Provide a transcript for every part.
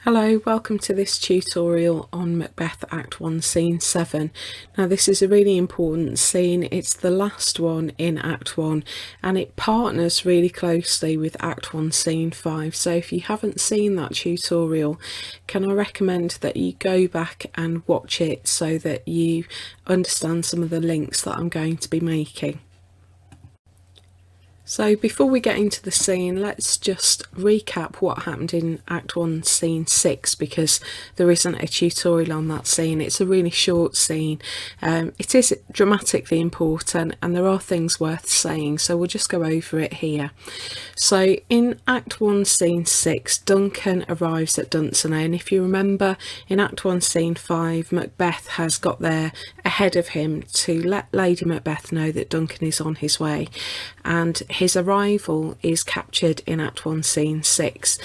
Hello, welcome to this tutorial on Macbeth Act 1 Scene 7. Now this is a really important scene, it's the last one in Act 1 and it partners really closely with Act 1 Scene 5. So if you haven't seen that tutorial, can I recommend that you go back and watch it so that you understand some of the links that I'm going to be making. So before we get into the scene, let's just recap what happened in Act 1 Scene 6, because there isn't a tutorial on that scene. It's a really short scene. It is dramatically important and there are things worth saying, so we'll just go over it here. So in Act 1 Scene 6, Duncan arrives at Dunsinane, and if you remember in Act 1 Scene 5, Macbeth has got there ahead of him to let Lady Macbeth know that Duncan is on his way, and his arrival is captured in Act 1 Scene 6,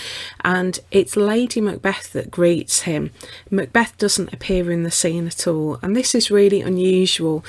and it's Lady Macbeth that greets him. Macbeth doesn't appear in the scene at all, and this is really unusual.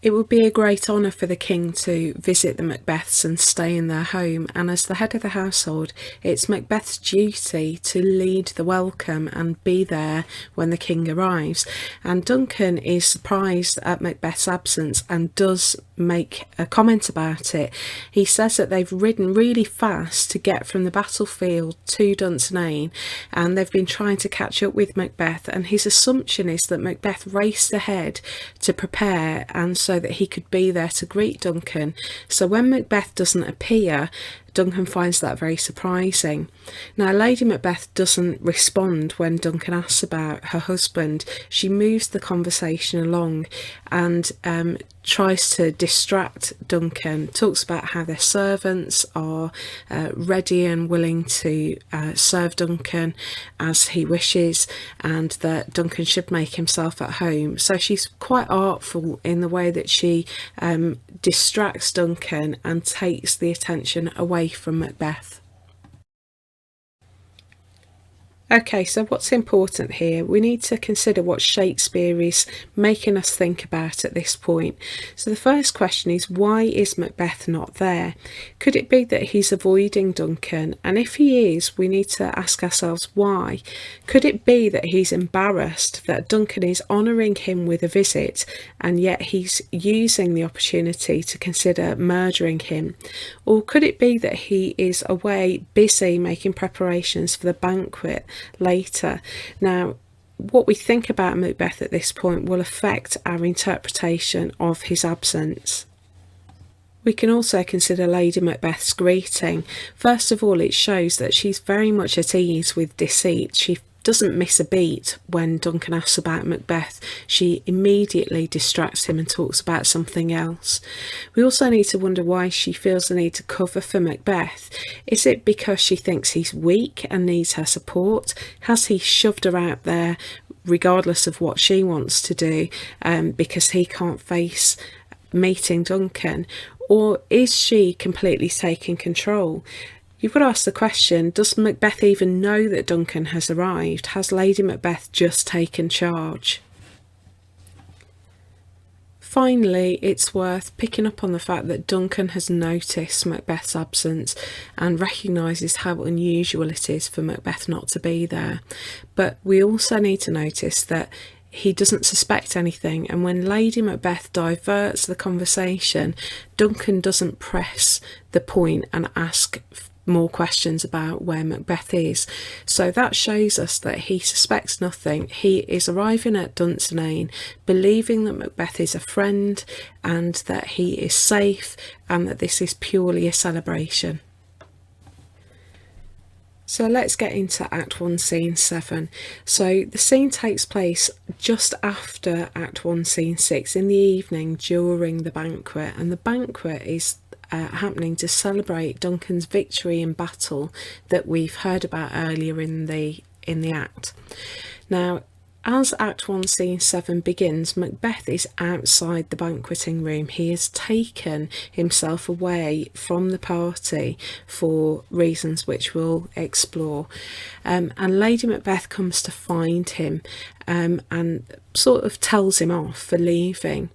It would be a great honour for the king to visit the Macbeths and stay in their home, and as the head of the household, it's Macbeth's duty to lead the welcome and be there when the king arrives. And Duncan is surprised at Macbeth's absence and does make a comment about it. He says that they've ridden really fast to get from the battlefield to Dunsinane, and they've been trying to catch up with Macbeth, and his assumption is that Macbeth raced ahead to prepare and so that he could be there to greet Duncan. So when Macbeth doesn't appear, Duncan finds that very surprising. Now, Lady Macbeth doesn't respond when Duncan asks about her husband. She moves the conversation along and tries to distract Duncan, talks about how their servants are ready and willing to serve Duncan as he wishes, and that Duncan should make himself at home. So she's quite artful in the way that she distracts Duncan and takes the attention away from Macbeth. Okay, so what's important here? We need to consider what Shakespeare is making us think about at this point. So the first question is, why is Macbeth not there? Could it be that he's avoiding Duncan? And if he is, we need to ask ourselves why. Could it be that he's embarrassed that Duncan is honouring him with a visit and yet he's using the opportunity to consider murdering him? Or could it be that he is away busy making preparations for the banquet later? Now, what we think about Macbeth at this point will affect our interpretation of his absence. We can also consider Lady Macbeth's greeting. First of all, it shows that she's very much at ease with deceit. She doesn't miss a beat when Duncan asks about Macbeth. She immediately distracts him and talks about something else. We also need to wonder why she feels the need to cover for Macbeth. Is it because she thinks he's weak and needs her support? Has he shoved her out there regardless of what she wants to do because he can't face meeting Duncan? Or is she completely taking control? You've got to ask the question, does Macbeth even know that Duncan has arrived? Has Lady Macbeth just taken charge? Finally, it's worth picking up on the fact that Duncan has noticed Macbeth's absence and recognises how unusual it is for Macbeth not to be there. But we also need to notice that he doesn't suspect anything, and when Lady Macbeth diverts the conversation, Duncan doesn't press the point and ask more questions about where Macbeth is. So that shows us that he suspects nothing. He is arriving at Dunsinane believing that Macbeth is a friend and that he is safe and that this is purely a celebration. So let's get into Act 1 Scene 7. So the scene takes place just after Act 1 Scene 6 in the evening during the banquet, and the banquet is happening to celebrate Duncan's victory in battle that we've heard about earlier in the act. Now, as Act 1 Scene 7 begins, Macbeth is outside the banqueting room. He has taken himself away from the party for reasons which we'll explore. And Lady Macbeth comes to find him and sort of tells him off for leaving.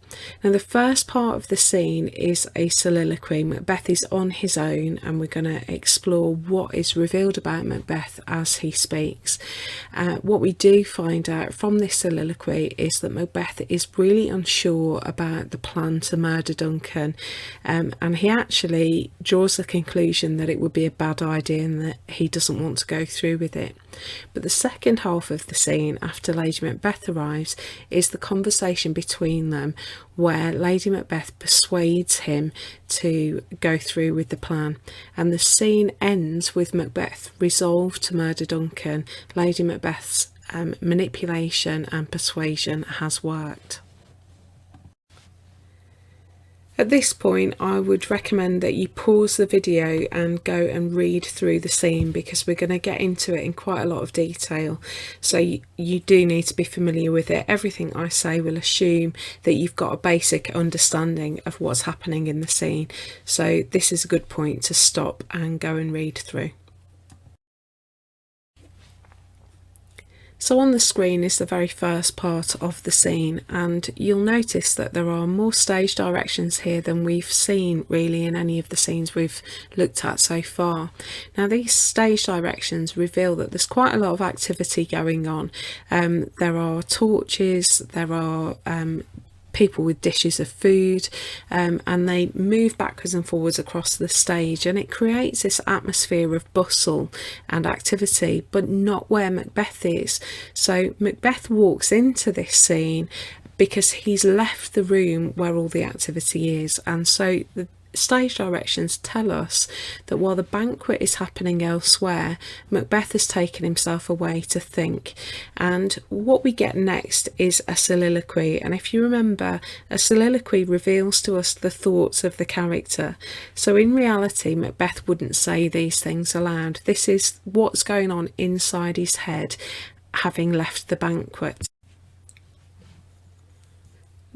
Now the first part of the scene is a soliloquy. Macbeth is on his own, and we're going to explore what is revealed about Macbeth as he speaks. What we do find out from this soliloquy is that Macbeth is really unsure about the plan to murder Duncan, and he actually draws the conclusion that it would be a bad idea and that he doesn't want to go through with it. But the second half of the scene, after Lady Macbeth arrives, is the conversation between them, where Lady Macbeth persuades him to go through with the plan, and the scene ends with Macbeth resolved to murder Duncan. Lady Macbeth's manipulation and persuasion has worked. At this point, I would recommend that you pause the video and go and read through the scene, because we're going to get into it in quite a lot of detail. So you do need to be familiar with it. Everything I say will assume that you've got a basic understanding of what's happening in the scene. So this is a good point to stop and go and read through. So on the screen is the very first part of the scene, and you'll notice that there are more stage directions here than we've seen really in any of the scenes we've looked at so far. Now these stage directions reveal that there's quite a lot of activity going on. There are torches, there are people with dishes of food, and they move backwards and forwards across the stage, and it creates this atmosphere of bustle and activity, but not where Macbeth is. So Macbeth walks into this scene because he's left the room where all the activity is, and so the stage directions tell us that while the banquet is happening elsewhere, Macbeth has taken himself away to think. And what we get next is a soliloquy, and if you remember, a soliloquy reveals to us the thoughts of the character. So in reality, Macbeth wouldn't say these things aloud. This is what's going on inside his head, having left the banquet.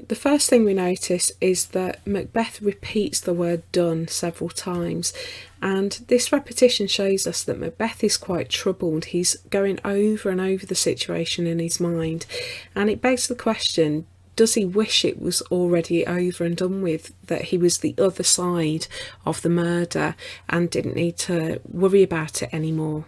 The first thing we notice is that Macbeth repeats the word done several times, and this repetition shows us that Macbeth is quite troubled. He's going over and over the situation in his mind, and it begs the question, does he wish it was already over and done with, that he was the other side of the murder and didn't need to worry about it anymore?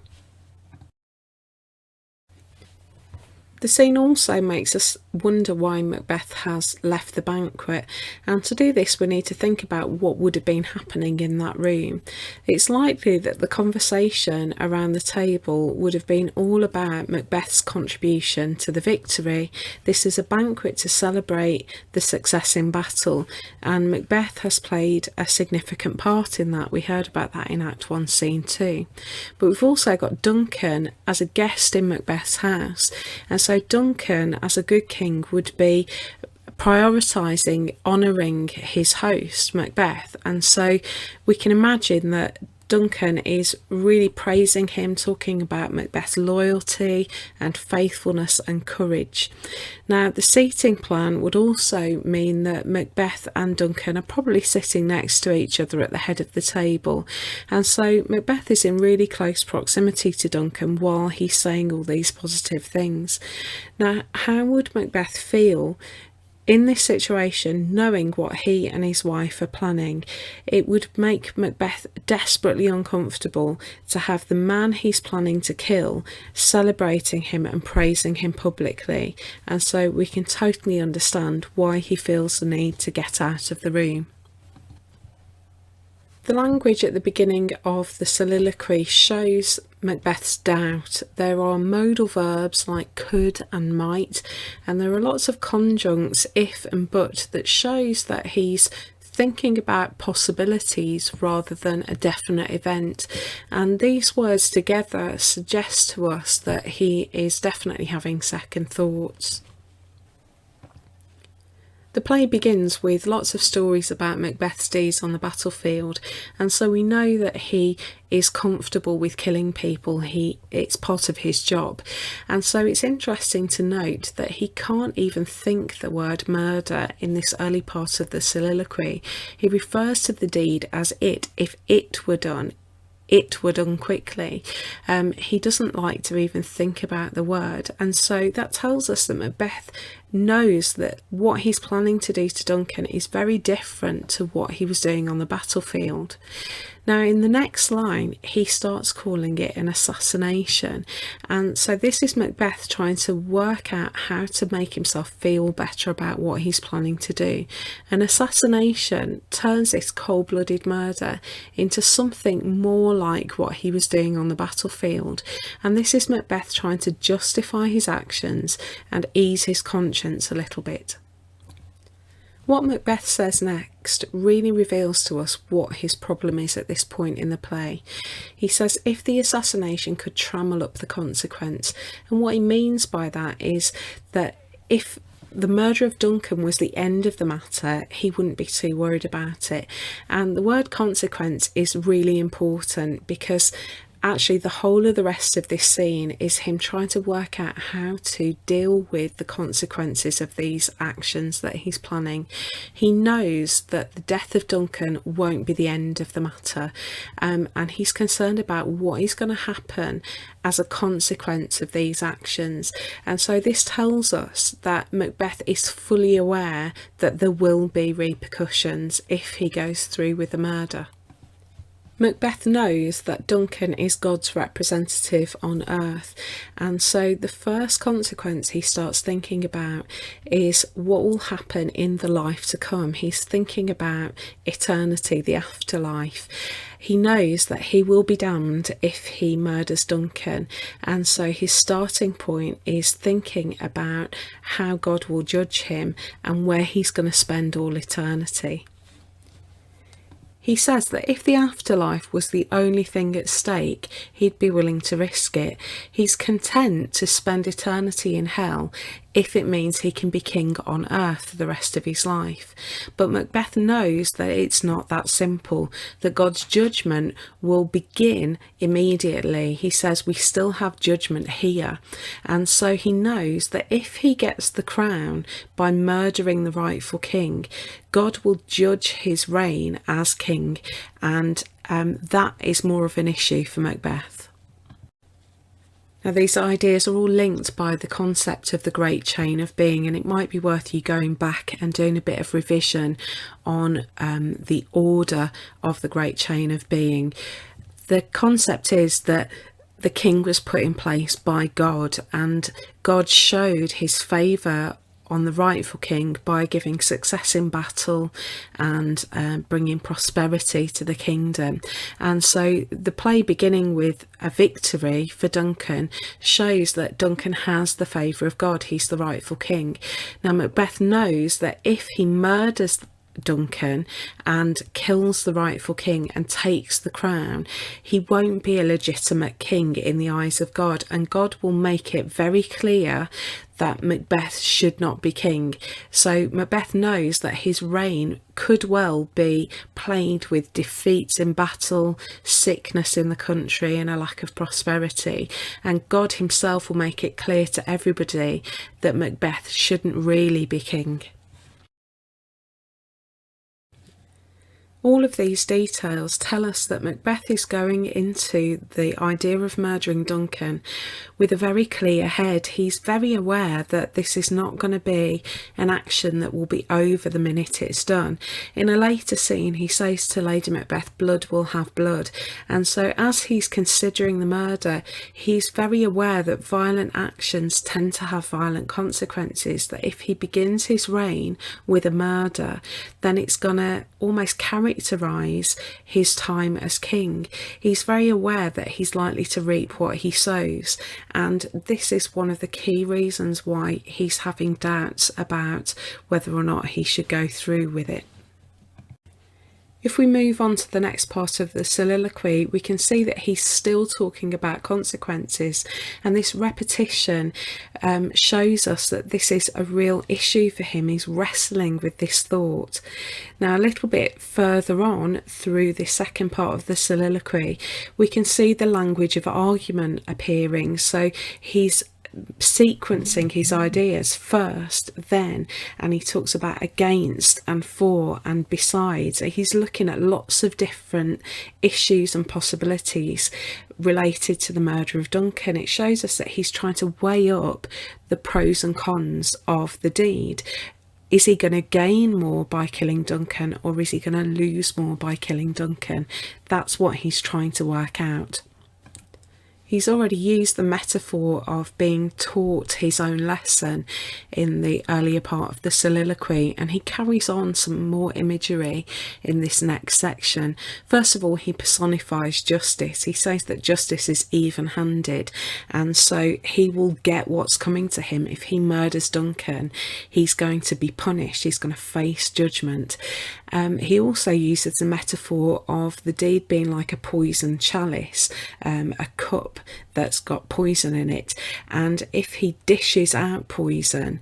The scene also makes us wonder why Macbeth has left the banquet, and to do this we need to think about what would have been happening in that room. It's likely that the conversation around the table would have been all about Macbeth's contribution to the victory. This is a banquet to celebrate the success in battle, and Macbeth has played a significant part in that. We heard about that in Act 1, Scene 2. But we've also got Duncan as a guest in Macbeth's house, and so Duncan, as a good king, would be prioritising honouring his host, Macbeth. And so we can imagine that Duncan is really praising him, talking about Macbeth's loyalty and faithfulness and courage. Now, the seating plan would also mean that Macbeth and Duncan are probably sitting next to each other at the head of the table. And so Macbeth is in really close proximity to Duncan while he's saying all these positive things. Now, how would Macbeth feel in this situation, knowing what he and his wife are planning? It would make Macbeth desperately uncomfortable to have the man he's planning to kill celebrating him and praising him publicly, and so we can totally understand why he feels the need to get out of the room. The language at the beginning of the soliloquy shows Macbeth's doubt. There are modal verbs like could and might, and there are lots of conjuncts, if and but, that shows that he's thinking about possibilities rather than a definite event, and these words together suggest to us that he is definitely having second thoughts. The play begins with lots of stories about Macbeth's deeds on the battlefield, and so we know that he is comfortable with killing people. It's part of his job, and so it's interesting to note that he can't even think the word murder in this early part of the soliloquy. He refers to the deed as it, if it were done. it were done quickly. He doesn't like to even think about the word, and so that tells us that Macbeth knows that what he's planning to do to Duncan is very different to what he was doing on the battlefield. Now, in the next line, he starts calling it an assassination, and so this is Macbeth trying to work out how to make himself feel better about what he's planning to do. An assassination turns this cold-blooded murder into something more like what he was doing on the battlefield, and this is Macbeth trying to justify his actions and ease his conscience a little bit. What Macbeth says next really reveals to us what his problem is at this point in the play. He says if the assassination could trammel up the consequence, and what he means by that is that if the murder of Duncan was the end of the matter, he wouldn't be too worried about it. And the word consequence is really important, because actually the whole of the rest of this scene is him trying to work out how to deal with the consequences of these actions that he's planning. He knows that the death of Duncan won't be the end of the matter, and he's concerned about what is going to happen as a consequence of these actions. And so this tells us that Macbeth is fully aware that there will be repercussions if he goes through with the murder. Macbeth knows that Duncan is God's representative on earth, and so the first consequence he starts thinking about is what will happen in the life to come. He's thinking about eternity, the afterlife. He knows that he will be damned if he murders Duncan, and so his starting point is thinking about how God will judge him and where he's going to spend all eternity. He says that if the afterlife was the only thing at stake, he'd be willing to risk it. He's content to spend eternity in hell if it means he can be king on earth for the rest of his life. But Macbeth knows that it's not that simple, that God's judgment will begin immediately. He says we still have judgment here, and so he knows that if he gets the crown by murdering the rightful king, God will judge his reign as king, and that is more of an issue for Macbeth. Now, these ideas are all linked by the concept of the great chain of being, and it might be worth you going back and doing a bit of revision on the order of the great chain of being. The concept is that the king was put in place by God, and God showed his favour on the rightful king by giving success in battle and bringing prosperity to the kingdom. And so the play, beginning with a victory for Duncan, shows that Duncan has the favour of God. He's the rightful king. Now Macbeth knows that if he murders Duncan and kills the rightful king and takes the crown, he won't be a legitimate king in the eyes of God, and God will make it very clear that Macbeth should not be king. So Macbeth knows that his reign could well be plagued with defeats in battle, sickness in the country, and a lack of prosperity, and God himself will make it clear to everybody that Macbeth shouldn't really be king. All of these details tell us that Macbeth is going into the idea of murdering Duncan with a very clear head. He's very aware that this is not going to be an action that will be over the minute it's done. In a later scene, he says to Lady Macbeth, "Blood will have blood." And so as he's considering the murder, he's very aware that violent actions tend to have violent consequences, that if he begins his reign with a murder, then it's going to almost characterise his time as king. He's very aware that he's likely to reap what he sows, and this is one of the key reasons why he's having doubts about whether or not he should go through with it. If we move on to the next part of the soliloquy, we can see that he's still talking about consequences, and this repetition shows us that this is a real issue for him. He's wrestling with this thought. Now, a little bit further on through the second part of the soliloquy, we can see the language of argument appearing. So he's sequencing his ideas first, then, and he talks about against and for and besides. He's looking at lots of different issues and possibilities related to the murder of Duncan. It shows us that he's trying to weigh up the pros and cons of the deed. Is he going to gain more by killing Duncan, or is he going to lose more by killing Duncan? That's what he's trying to work out. He's already used the metaphor of being taught his own lesson in the earlier part of the soliloquy, and he carries on some more imagery in this next section. First of all, he personifies justice. He says that justice is even-handed, and so he will get what's coming to him. If he murders Duncan, he's going to be punished. He's going to face judgment. He also uses the metaphor of the deed being like a poisoned chalice, a cup that's got poison in it, and if he dishes out poison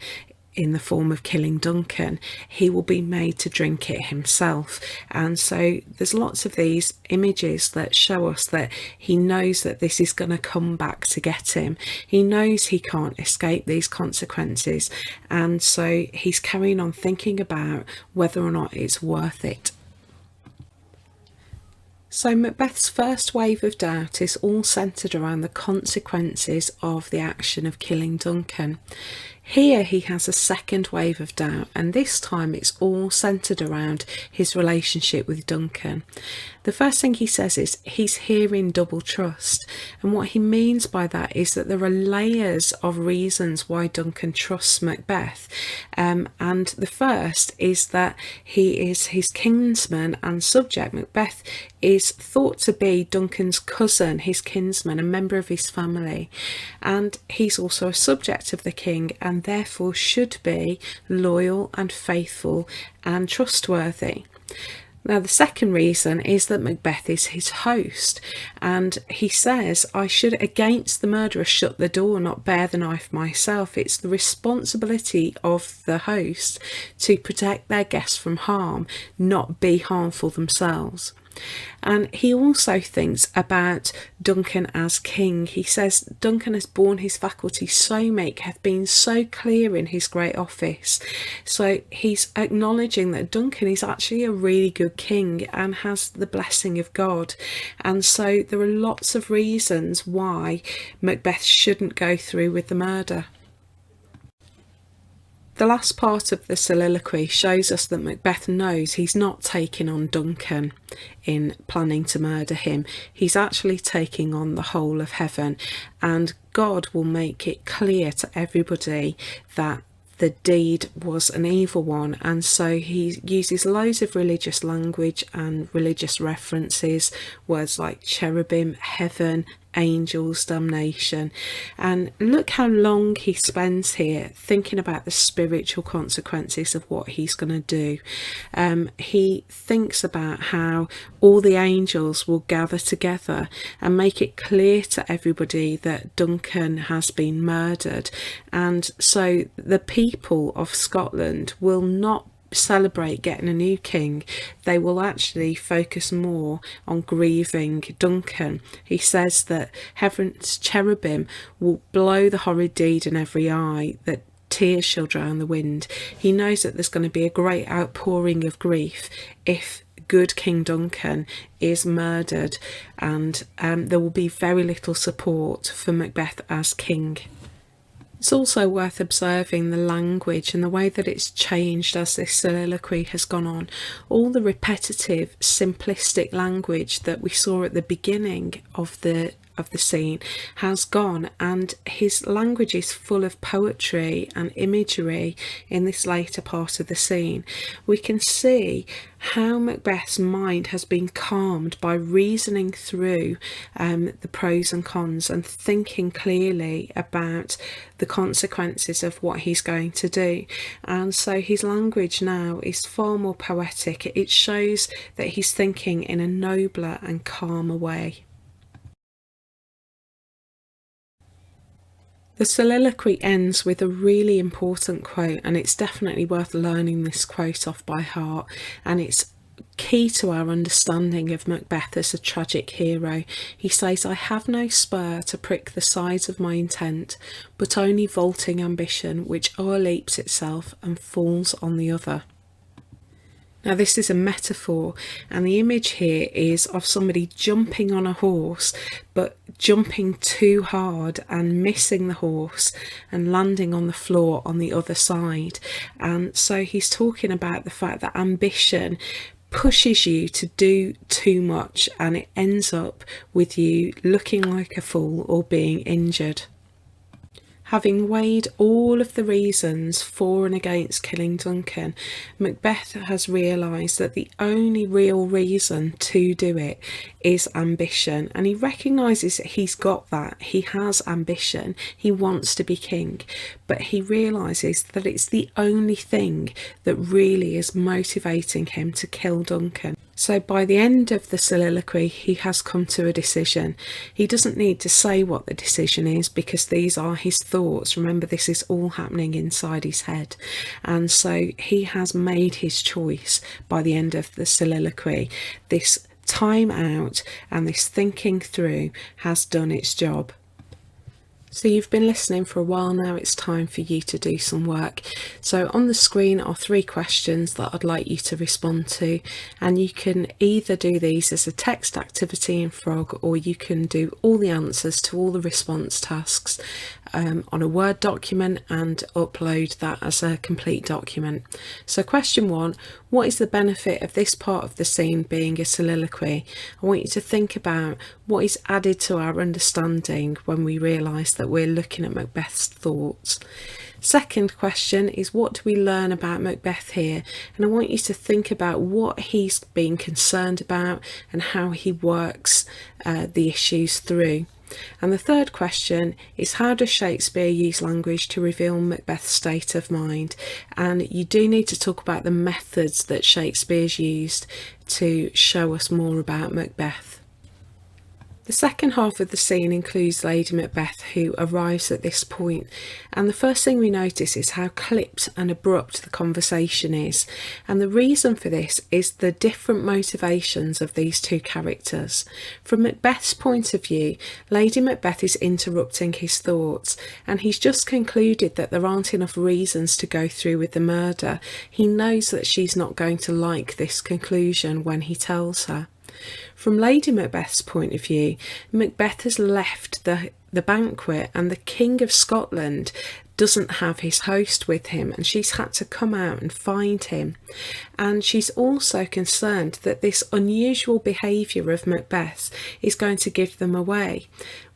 in the form of killing Duncan, he will be made to drink it himself. And so there's lots of these images that show us that he knows that this is going to come back to get him. He knows he can't escape these consequences, and so he's carrying on thinking about whether or not it's worth it. So Macbeth's first wave of doubt is all centred around the consequences of the action of killing Duncan. Here he has a second wave of doubt, and this time it's all centred around his relationship with Duncan. The first thing he says is he's hearing double trust, and what he means by that is that there are layers of reasons why Duncan trusts Macbeth, and the first is that he is his kinsman and subject. Macbeth is thought to be Duncan's cousin, his kinsman, a member of his family, and he's also a subject of the king and therefore should be loyal and faithful and trustworthy. Now, the second reason is that Macbeth is his host, and he says, I should against the murderer shut the door, not bear the knife myself. It's the responsibility of the host to protect their guests from harm, not be harmful themselves. And he also thinks about Duncan as king. He says Duncan has borne his faculty so meek, hath been so clear in his great office. So he's acknowledging that Duncan is actually a really good king and has the blessing of God. And so there are lots of reasons why Macbeth shouldn't go through with the murder. The last part of the soliloquy shows us that Macbeth knows he's not taking on Duncan in planning to murder him. He's actually taking on the whole of heaven, and God will make it clear to everybody that the deed was an evil one. And so he uses loads of religious language and religious references, words like cherubim, heaven, angels, damnation, and look how long he spends here thinking about the spiritual consequences of what he's going to do. He thinks about how all the angels will gather together and make it clear to everybody that Duncan has been murdered, and so the people of Scotland will not celebrate getting a new king. They will actually focus more on grieving Duncan. He says that heaven's cherubim will blow the horrid deed in every eye, that tears shall drown the wind. He knows that there's going to be a great outpouring of grief if good King Duncan is murdered, and there will be very little support for Macbeth as king. It's also worth observing the language and the way that it's changed as this soliloquy has gone on. All the repetitive, simplistic language that we saw at the beginning of the scene has gone, and his language is full of poetry and imagery in this later part of the scene. We can see how Macbeth's mind has been calmed by reasoning through the pros and cons and thinking clearly about the consequences of what he's going to do. And so his language now is far more poetic. It shows that he's thinking in a nobler and calmer way. The soliloquy ends with a really important quote, and it's definitely worth learning this quote off by heart, and it's key to our understanding of Macbeth as a tragic hero. He says, "I have no spur to prick the sides of my intent, but only vaulting ambition, which o'erleaps itself and falls on the other." Now this is a metaphor, and the image here is of somebody jumping on a horse, but jumping too hard and missing the horse and landing on the floor on the other side. And so he's talking about the fact that ambition pushes you to do too much, and it ends up with you looking like a fool or being injured. Having weighed all of the reasons for and against killing Duncan, Macbeth has realised that the only real reason to do it is ambition, and he recognises that he's got that. He has ambition, he wants to be king, but he realises that it's the only thing that really is motivating him to kill Duncan. So by the end of the soliloquy, he has come to a decision. He doesn't need to say what the decision is, because these are his thoughts. Remember, this is all happening inside his head. And so he has made his choice by the end of the soliloquy. This time out and this thinking through has done its job. So you've been listening for a while now, it's time for you to do some work. So on the screen are 3 questions that I'd like you to respond to, and you can either do these as a text activity in Frog, or you can do all the answers to all the response tasks on a Word document and upload that as a complete document. So question 1, what is the benefit of this part of the scene being a soliloquy? I want you to think about what is added to our understanding when we realise that we're looking at Macbeth's thoughts. Second question is, what do we learn about Macbeth here? And I want you to think about what he's being concerned about and how he works the issues through. And the third question is, how does Shakespeare use language to reveal Macbeth's state of mind? And you do need to talk about the methods that Shakespeare's used to show us more about Macbeth. The second half of the scene includes Lady Macbeth, who arrives at this point, and the first thing we notice is how clipped and abrupt the conversation is, and the reason for this is the different motivations of these 2 characters. From Macbeth's point of view, Lady Macbeth is interrupting his thoughts, and he's just concluded that there aren't enough reasons to go through with the murder. He knows that she's not going to like this conclusion when he tells her. From Lady Macbeth's point of view, Macbeth has left the banquet, and the King of Scotland doesn't have his host with him, and she's had to come out and find him. And she's also concerned that this unusual behaviour of Macbeth's is going to give them away.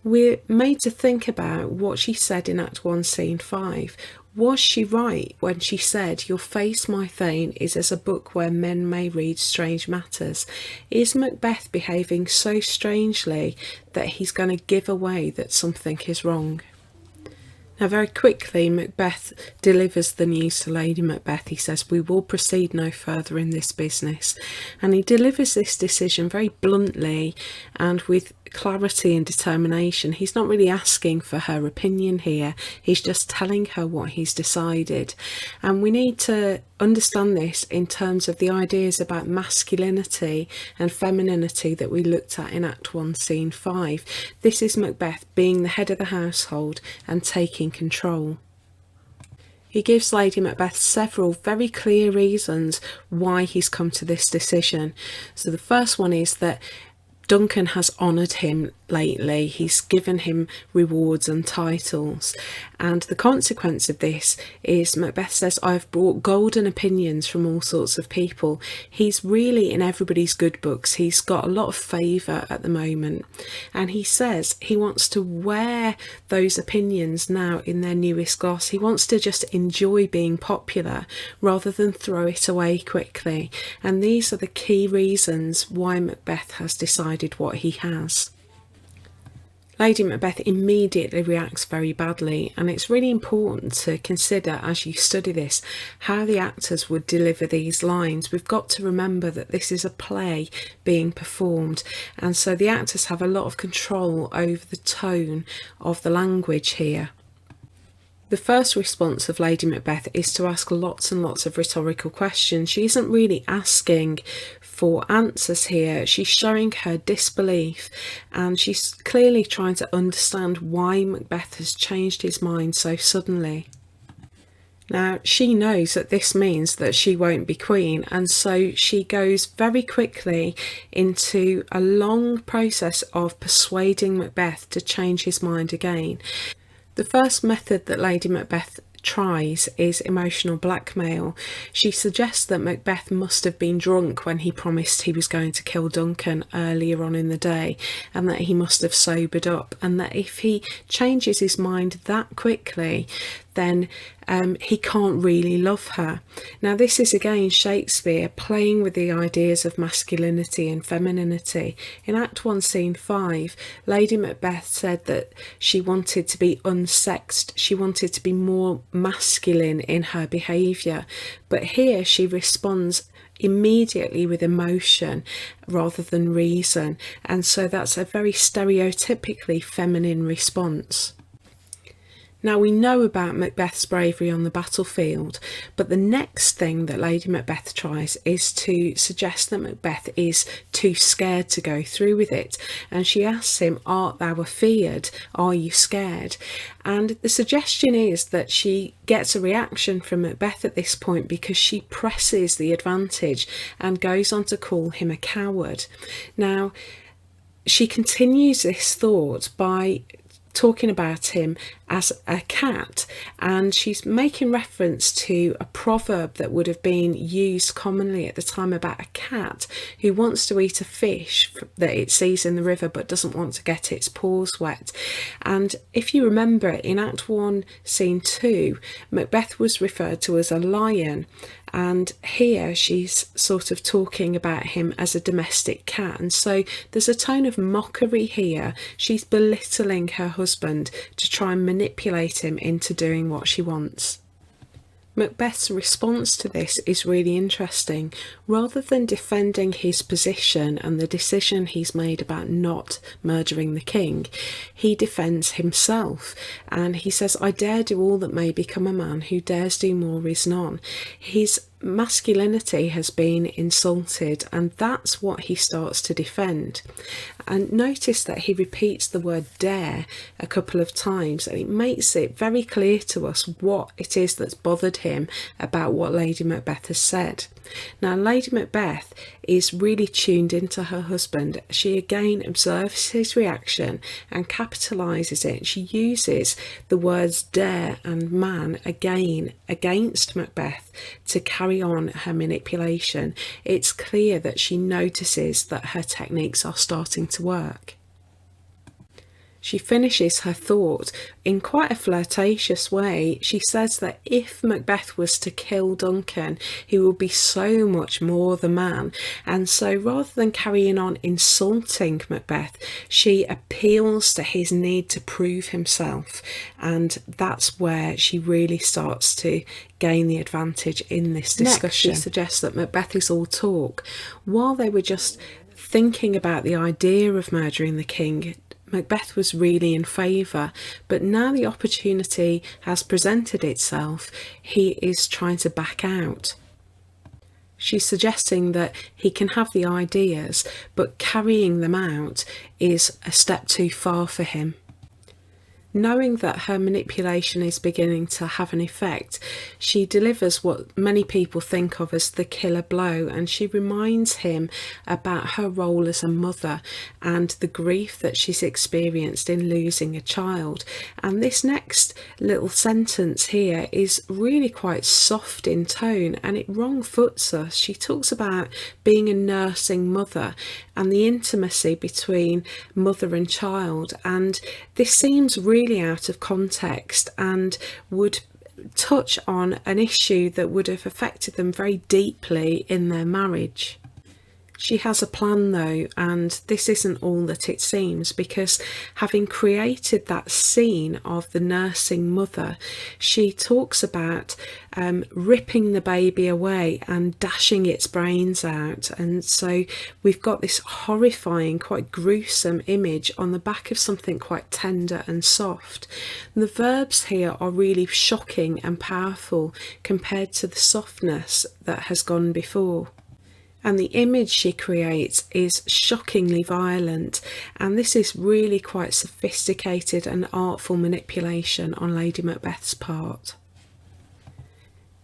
We're made to think about what she said in Act 1, Scene 5. Was she right when she said, "Your face, my Thane, is as a book where men may read strange matters"? Is Macbeth behaving so strangely that he's going to give away that something is wrong? Now very quickly, Macbeth delivers the news to Lady Macbeth. He says, "We will proceed no further in this business." And he delivers this decision very bluntly and with clarity and determination. He's not really asking for her opinion here, he's just telling her what he's decided. And we need to understand this in terms of the ideas about masculinity and femininity that we looked at in Act 1, Scene 5. This is Macbeth being the head of the household and taking control. He gives Lady Macbeth several very clear reasons why he's come to this decision. So the first one is that Duncan has honoured him lately. He's given him rewards and titles, and the consequence of this is Macbeth says, "I've brought golden opinions from all sorts of people." He's really in everybody's good books. He's got a lot of favour at the moment, and he says he wants to wear those opinions now in their newest gloss. He wants to just enjoy being popular rather than throw it away quickly, and these are the key reasons why Macbeth has decided what he has. Lady Macbeth immediately reacts very badly, and it's really important to consider as you study this how the actors would deliver these lines. We've got to remember that this is a play being performed, and so the actors have a lot of control over the tone of the language here. The first response of Lady Macbeth is to ask lots and lots of rhetorical questions. She isn't really asking for answers here. She's showing her disbelief, and she's clearly trying to understand why Macbeth has changed his mind so suddenly. Now, she knows that this means that she won't be queen, and so she goes very quickly into a long process of persuading Macbeth to change his mind again. The first method that Lady Macbeth tries is emotional blackmail. She suggests that Macbeth must have been drunk when he promised he was going to kill Duncan earlier on in the day, and that he must have sobered up, and that if he changes his mind that quickly, then he can't really love her. Now, this is again Shakespeare playing with the ideas of masculinity and femininity. In Act 1, Scene 5, Lady Macbeth said that she wanted to be unsexed, she wanted to be more masculine in her behaviour, but here she responds immediately with emotion rather than reason, and so that's a very stereotypically feminine response. Now, we know about Macbeth's bravery on the battlefield, but the next thing that Lady Macbeth tries is to suggest that Macbeth is too scared to go through with it, and she asks him, "Art thou afeard? Are you scared?" And the suggestion is that she gets a reaction from Macbeth at this point because she presses the advantage and goes on to call him a coward. Now, she continues this thought by talking about him as a cat, and she's making reference to a proverb that would have been used commonly at the time about a cat who wants to eat a fish that it sees in the river but doesn't want to get its paws wet. And if you remember, in Act 1, Scene 2, Macbeth was referred to as a lion, and here she's sort of talking about him as a domestic cat, and so there's a tone of mockery here. She's belittling her husband to try and manipulate him into doing what she wants. Macbeth's response to this is really interesting. Rather than defending his position and the decision he's made about not murdering the king, he defends himself, and he says, "I dare do all that may become a man, who dares do more is none." His masculinity has been insulted, and that's what he starts to defend. And notice that he repeats the word dare a couple of times, and it makes it very clear to us what it is that's bothered him about what Lady Macbeth has said. Now, Lady Macbeth is really tuned into her husband. She again observes his reaction and capitalises it. She uses the words dare and man again against Macbeth to carry on her manipulation. It's clear that she notices that her techniques are starting to work. She finishes her thought in quite a flirtatious way. She says that if Macbeth was to kill Duncan, he would be so much more the man. And so rather than carrying on insulting Macbeth, she appeals to his need to prove himself. And that's where she really starts to gain the advantage in this discussion. Next, she suggests that Macbeth is all talk. While they were just thinking about the idea of murdering the king, Macbeth was really in favour, but now the opportunity has presented itself, he is trying to back out. She's suggesting that he can have the ideas, but carrying them out is a step too far for him. Knowing that her manipulation is beginning to have an effect, she delivers what many people think of as the killer blow, and she reminds him about her role as a mother and the grief that she's experienced in losing a child. And this next little sentence here is really quite soft in tone, and it wrong-foots us. She talks about being a nursing mother and the intimacy between mother and child, and this seems really out of context and would touch on an issue that would have affected them very deeply in their marriage. She has a plan though, and this isn't all that it seems, because having created that scene of the nursing mother, she talks about ripping the baby away and dashing its brains out. And so we've got this horrifying, quite gruesome image on the back of something quite tender and soft. And the verbs here are really shocking and powerful compared to the softness that has gone before. And the image she creates is shockingly violent, and this is really quite sophisticated and artful manipulation on Lady Macbeth's part.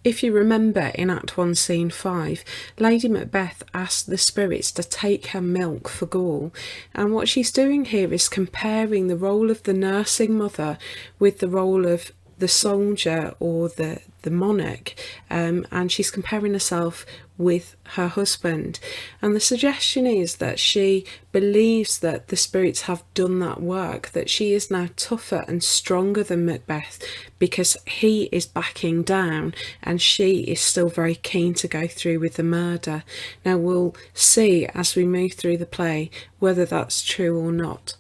If you remember in Act 1 Scene 5, Lady Macbeth asked the spirits to take her milk for gall, and what she's doing here is comparing the role of the nursing mother with the role of the soldier or the monarch, and she's comparing herself with her husband. And the suggestion is that she believes that the spirits have done that work, that she is now tougher and stronger than Macbeth because he is backing down and she is still very keen to go through with the murder. Now we'll see as we move through the play whether that's true or not.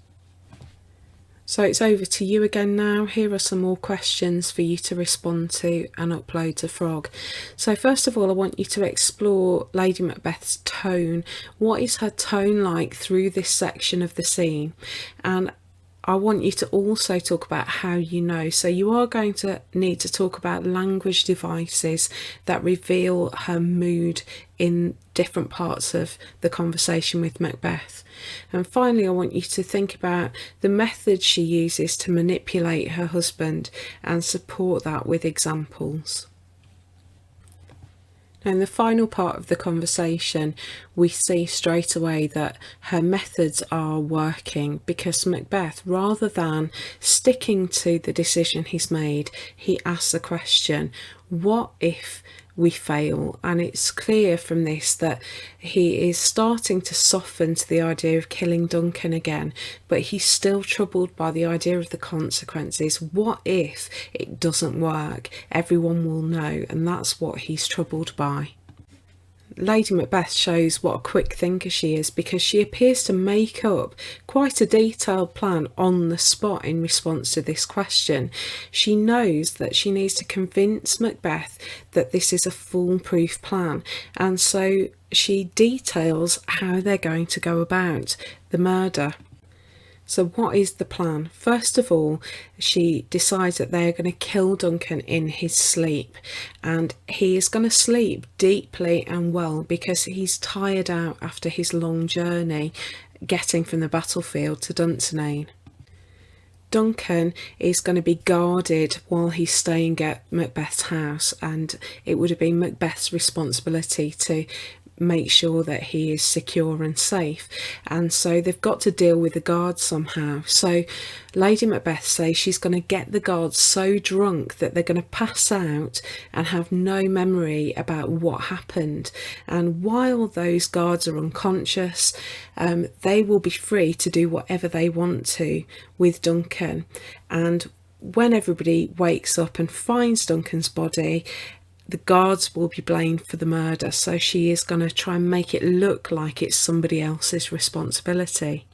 So it's over to you again now. Here are some more questions for you to respond to and upload to Frog. So first of all, I want you to explore Lady Macbeth's tone. What is her tone like through this section of the scene? And I want you to also talk about how you know. So you are going to need to talk about language devices that reveal her mood in different parts of the conversation with Macbeth. And finally, I want you to think about the methods she uses to manipulate her husband and support that with examples. In the final part of the conversation, we see straight away that her methods are working because Macbeth, rather than sticking to the decision he's made, he asks the question, what if we fail? And it's clear from this that he is starting to soften to the idea of killing Duncan again, but he's still troubled by the idea of the consequences. What if it doesn't work? Everyone will know, and that's what he's troubled by. Lady Macbeth shows what a quick thinker she is because she appears to make up quite a detailed plan on the spot in response to this question. She knows that she needs to convince Macbeth that this is a foolproof plan, and so she details how they're going to go about the murder. So what is the plan? First of all, she decides that they're going to kill Duncan in his sleep, and he is going to sleep deeply and well because he's tired out after his long journey getting from the battlefield to Dunsinane. Duncan is going to be guarded while he's staying at Macbeth's house, and it would have been Macbeth's responsibility to make sure that he is secure and safe, and so they've got to deal with the guards somehow. So Lady Macbeth says she's going to get the guards so drunk that they're going to pass out and have no memory about what happened, and while those guards are unconscious, they will be free to do whatever they want to with Duncan. And when everybody wakes up and finds Duncan's body, the guards will be blamed for the murder, so she is going to try and make it look like it's somebody else's responsibility.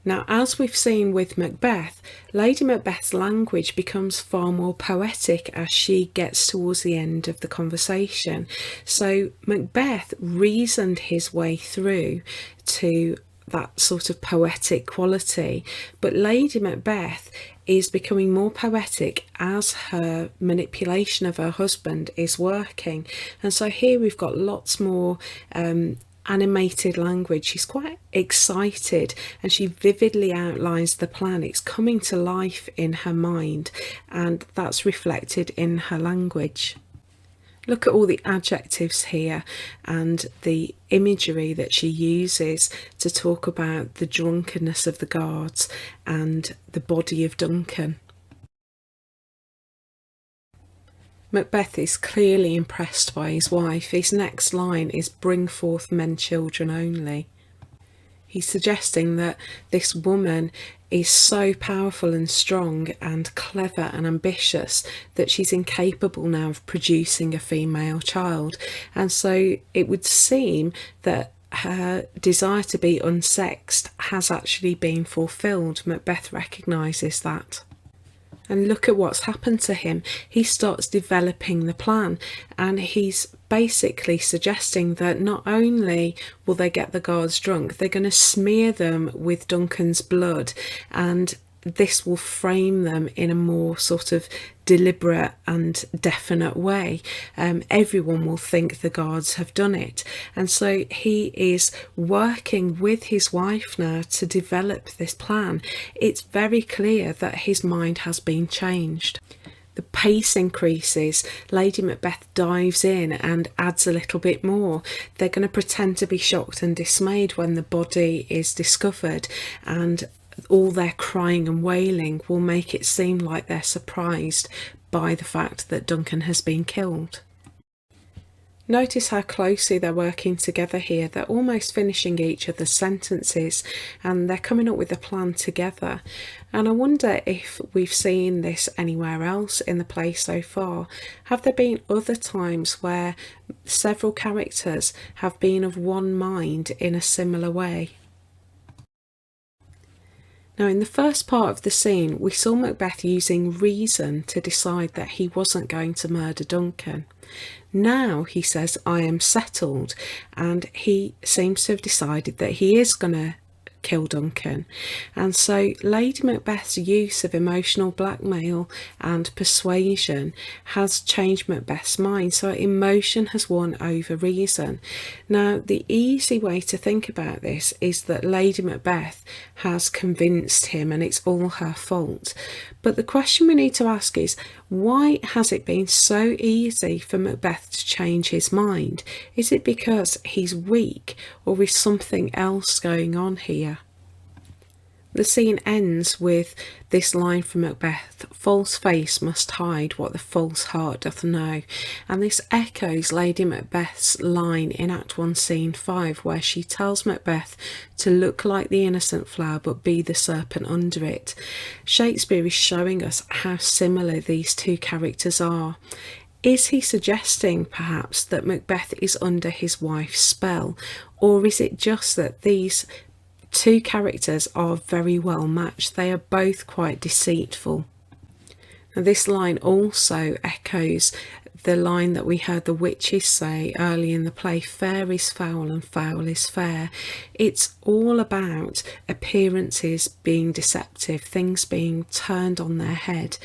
Now, as we've seen with Macbeth, Lady Macbeth's language becomes far more poetic as she gets towards the end of the conversation. So Macbeth reasoned his way through to that sort of poetic quality, but Lady Macbeth is becoming more poetic as her manipulation of her husband is working. And so here we've got lots more animated language. She's quite excited and she vividly outlines the plan. It's coming to life in her mind, and that's reflected in her language. Look at all the adjectives here and the imagery that she uses to talk about the drunkenness of the guards and the body of Duncan. Macbeth is clearly impressed by his wife. His next line is "bring forth men children only." He's suggesting that this woman is so powerful and strong and clever and ambitious that she's incapable now of producing a female child. And so it would seem that her desire to be unsexed has actually been fulfilled. Macbeth recognises that. And look at what's happened to him. He starts developing the plan, and he's basically suggesting that not only will they get the guards drunk, they're going to smear them with Duncan's blood, and this will frame them in a more sort of deliberate and definite way. Everyone will think the guards have done it, and so he is working with his wife now to develop this plan. It's very clear that his mind has been changed. The pace increases. Lady Macbeth dives in and adds a little bit more. They're going to pretend to be shocked and dismayed when the body is discovered, and all their crying and wailing will make it seem like they're surprised by the fact that Duncan has been killed. Notice how closely they're working together here. They're almost finishing each other's sentences, and they're coming up with a plan together. And I wonder if we've seen this anywhere else in the play so far. Have there been other times where several characters have been of one mind in a similar way? Now, in the first part of the scene, we saw Macbeth using reason to decide that he wasn't going to murder Duncan. Now he says, I am settled, and he seems to have decided that he is going to kill Duncan. And so Lady Macbeth's use of emotional blackmail and persuasion has changed Macbeth's mind, so emotion has won over reason. Now, the easy way to think about this is that Lady Macbeth has convinced him and it's all her fault. But the question we need to ask is, why has it been so easy for Macbeth to change his mind? Is it because he's weak, or is something else going on here? The scene ends with this line from Macbeth: false face must hide what the false heart doth know. And this echoes Lady Macbeth's line in Act 1 Scene 5, where she tells Macbeth to look like the innocent flower but be the serpent under it. Shakespeare is showing us how similar these two characters are. Is he suggesting perhaps that Macbeth is under his wife's spell, or is it just that these two characters are very well matched? They are both quite deceitful. Now, this line also echoes the line that we heard the witches say early in the play: fair is foul and foul is fair. It's all about appearances being deceptive, things being turned on their head.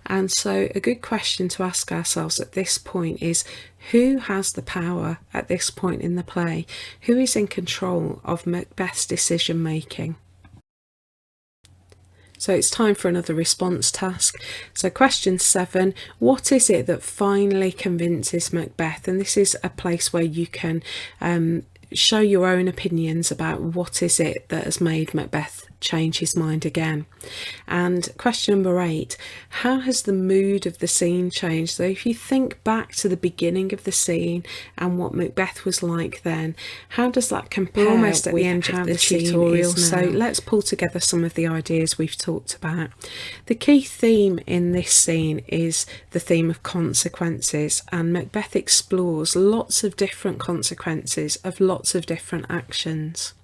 And so a good question to ask ourselves at this point is, who has the power at this point in the play? Who is in control of Macbeth's decision making? So it's time for another response task. So question 7, what is it that finally convinces Macbeth? And this is a place where you can show your own opinions about what is it that has made Macbeth change his mind again. And question number 8, how has the mood of the scene changed? So if you think back to the beginning of the scene and what Macbeth was like then, how does that compare? We're almost at the end of the tutorial, so let's pull together some of the ideas we've talked about. The key theme in this scene is the theme of consequences, and Macbeth explores lots of different consequences of lots of different actions.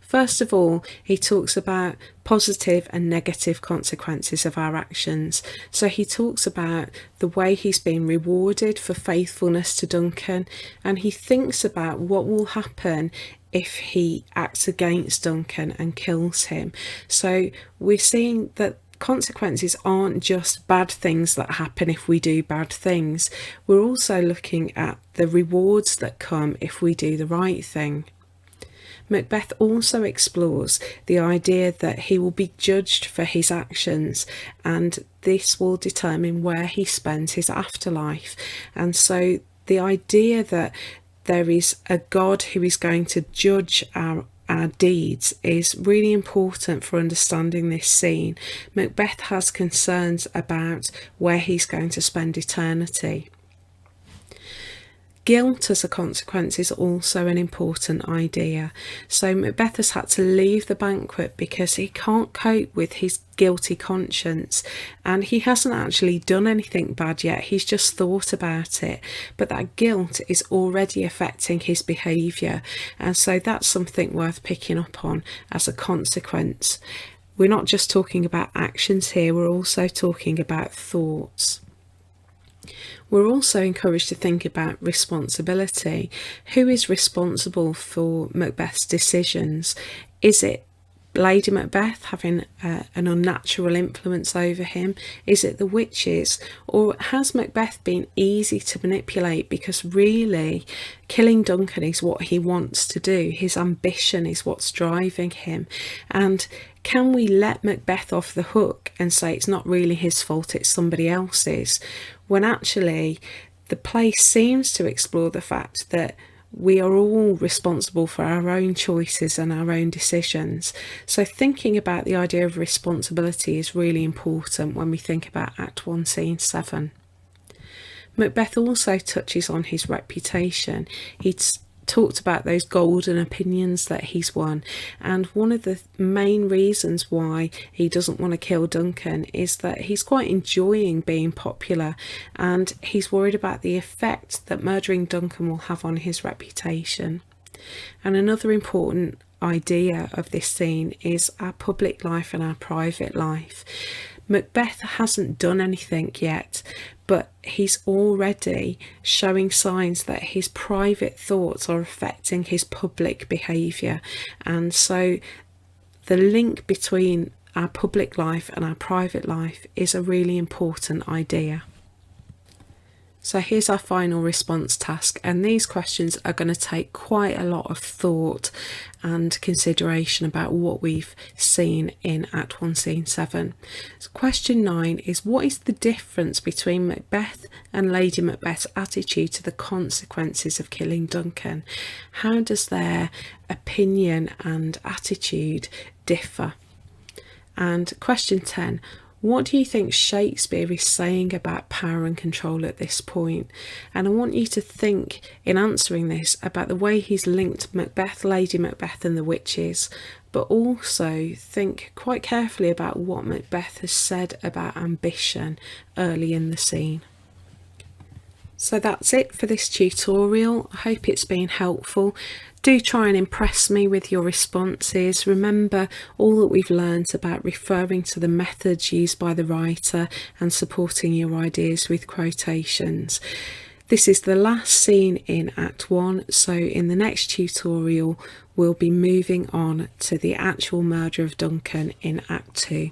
First of all, he talks about positive and negative consequences of our actions. So he talks about the way he's been rewarded for faithfulness to Duncan, and he thinks about what will happen if he acts against Duncan and kills him. So we're seeing that consequences aren't just bad things that happen if we do bad things. We're also looking at the rewards that come if we do the right thing. Macbeth also explores the idea that he will be judged for his actions, and this will determine where he spends his afterlife. And so the idea that there is a God who is going to judge our deeds is really important for understanding this scene. Macbeth has concerns about where he's going to spend eternity. Guilt as a consequence is also an important idea. So Macbeth has had to leave the banquet because he can't cope with his guilty conscience, and he hasn't actually done anything bad yet, he's just thought about it, but that guilt is already affecting his behaviour, and so that's something worth picking up on as a consequence. We're not just talking about actions here, we're also talking about thoughts. We're also encouraged to think about responsibility. Who is responsible for Macbeth's decisions? Is it Lady Macbeth having an unnatural influence over him? Is it the witches? Or has Macbeth been easy to manipulate because really killing Duncan is what he wants to do? His ambition is what's driving him. And can we let Macbeth off the hook and say it's not really his fault, it's somebody else's, when actually the play seems to explore the fact that we are all responsible for our own choices and our own decisions. So thinking about the idea of responsibility is really important when we think about Act 1, Scene 7. Macbeth also touches on his reputation. He's talked about those golden opinions that he's won, and one of the main reasons why he doesn't want to kill Duncan is that he's quite enjoying being popular, and he's worried about the effect that murdering Duncan will have on his reputation. And another important idea of this scene is our public life and our private life. Macbeth hasn't done anything yet, but he's already showing signs that his private thoughts are affecting his public behaviour. And so the link between our public life and our private life is a really important idea. So here's our final response task, and these questions are going to take quite a lot of thought and consideration about what we've seen in Act 1, Scene 7. So question 9 is, what is the difference between Macbeth and Lady Macbeth's attitude to the consequences of killing Duncan? How does their opinion and attitude differ? And question 10, what do you think Shakespeare is saying about power and control at this point? And I want you to think, in answering this, about the way he's linked Macbeth, Lady Macbeth and the witches, but also think quite carefully about what Macbeth has said about ambition early in the scene. So that's it for this tutorial. I hope it's been helpful. Do try and impress me with your responses. Remember all that we've learned about referring to the methods used by the writer and supporting your ideas with quotations. This is the last scene in Act 1, so in the next tutorial we'll be moving on to the actual murder of Duncan in Act 2.